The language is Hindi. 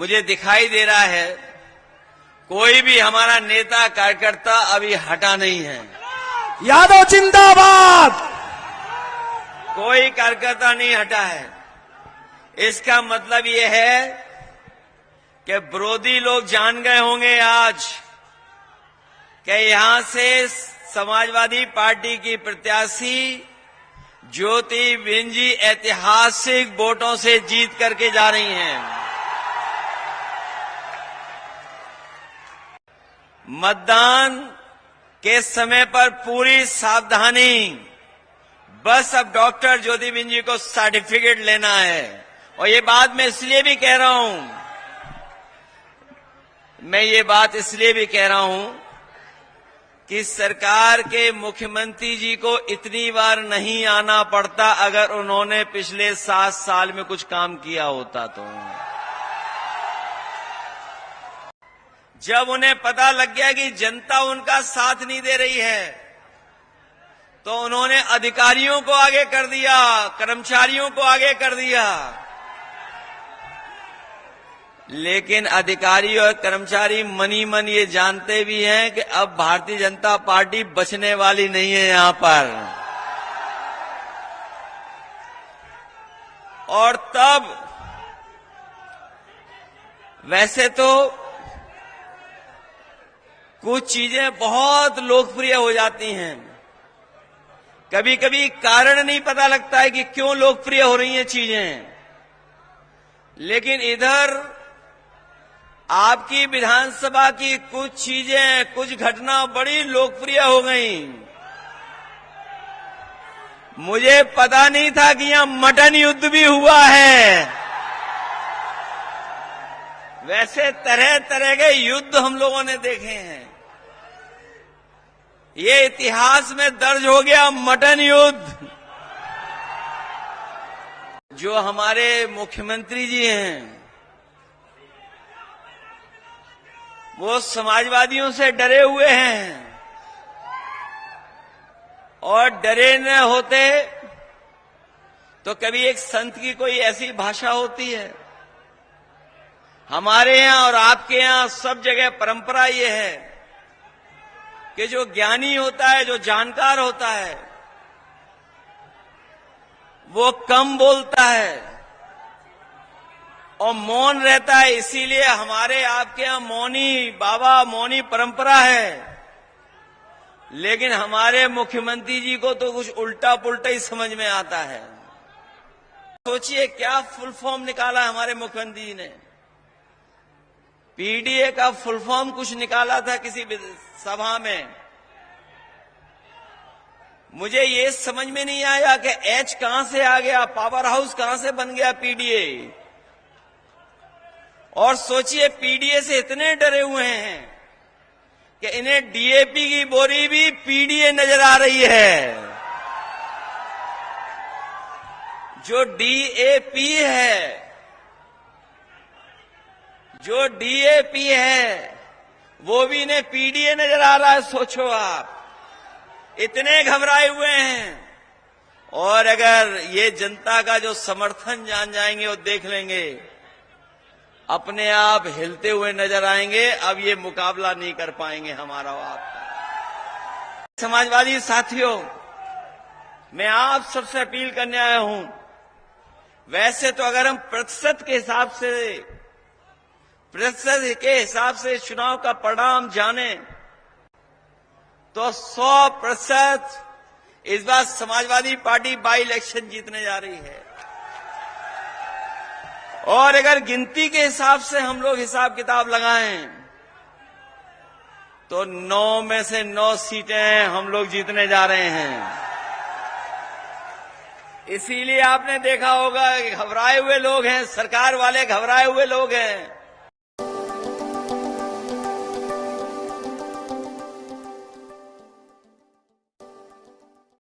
मुझे दिखाई दे रहा है कोई भी हमारा नेता कार्यकर्ता अभी हटा नहीं है। यादव जिंदाबाद। कोई कार्यकर्ता नहीं हटा है। इसका मतलब ये है कि विरोधी लोग जान गए होंगे आज कि यहां से समाजवादी पार्टी की प्रत्याशी ज्योतिबेन जी ऐतिहासिक वोटों से जीत करके जा रही हैं। मतदान के समय पर पूरी सावधानी, बस अब डॉक्टर ज्योतिबेन जी को सर्टिफिकेट लेना है। और ये बात मैं इसलिए भी कह रहा हूं, कि सरकार के मुख्यमंत्री जी को इतनी बार नहीं आना पड़ता अगर उन्होंने पिछले 7 साल में कुछ काम किया होता तो। जब उन्हें पता लग गया कि जनता उनका साथ नहीं दे रही है तो उन्होंने अधिकारियों को आगे कर दिया, कर्मचारियों को आगे कर दिया। लेकिन अधिकारी और कर्मचारी मनी मन ये जानते भी हैं कि अब भारतीय जनता पार्टी बचने वाली नहीं है यहां पर। और तब वैसे तो कुछ चीजें बहुत लोकप्रिय हो जाती हैं, कभी कभी कारण नहीं पता लगता है कि क्यों लोकप्रिय हो रही हैं चीजें। लेकिन इधर आपकी विधानसभा की कुछ चीजें, कुछ घटना बड़ी लोकप्रिय हो गईं। मुझे पता नहीं था कि यहां मटन युद्ध भी हुआ है। वैसे तरह तरह के युद्ध हम लोगों ने देखे हैं। ये इतिहास में दर्ज हो गया मटन युद्ध। जो हमारे मुख्यमंत्री जी हैं वो समाजवादियों से डरे हुए हैं, और डरे न होते तो कभी एक संत की कोई ऐसी भाषा होती है। हमारे यहां और आपके यहां सब जगह परंपरा ये है कि जो ज्ञानी होता है, जो जानकार होता है, वो कम बोलता है और मौन रहता है। इसीलिए हमारे आपके यहां मौनी बाबा, मौनी परंपरा है। लेकिन हमारे मुख्यमंत्री जी को तो कुछ उल्टा पुल्टा ही समझ में आता है। सोचिए क्या फुल फॉर्म निकाला हमारे मुख्यमंत्री जी ने। पीडीए का फुल फॉर्म कुछ निकाला था किसी सभा में। मुझे ये समझ में नहीं आया कि एच कहां से आ गया, पावर हाउस कहां से बन गया पीडीए। और सोचिए पीडीए से इतने डरे हुए हैं कि इन्हें डीएपी की बोरी भी पीडीए नजर आ रही है। जो डीएपी है वो भी इन्हें पीडीए नजर आ रहा है। सोचो आप, इतने घबराए हुए हैं। और अगर ये जनता का जो समर्थन जान जाएंगे और देख लेंगे, अपने आप हिलते हुए नजर आएंगे। अब ये मुकाबला नहीं कर पाएंगे हमारा और आपका। समाजवादी साथियों, मैं आप सबसे अपील करने आया हूं। वैसे तो अगर हम प्रतिशत के हिसाब से चुनाव का परिणाम जाने तो 100% इस बार समाजवादी पार्टी बाई इलेक्शन जीतने जा रही है। और अगर गिनती के हिसाब से हम लोग हिसाब किताब लगाएं तो 9 में से 9 सीटें हम लोग जीतने जा रहे हैं। इसीलिए आपने देखा होगा कि घबराए हुए लोग हैं, सरकार वाले घबराए हुए लोग हैं।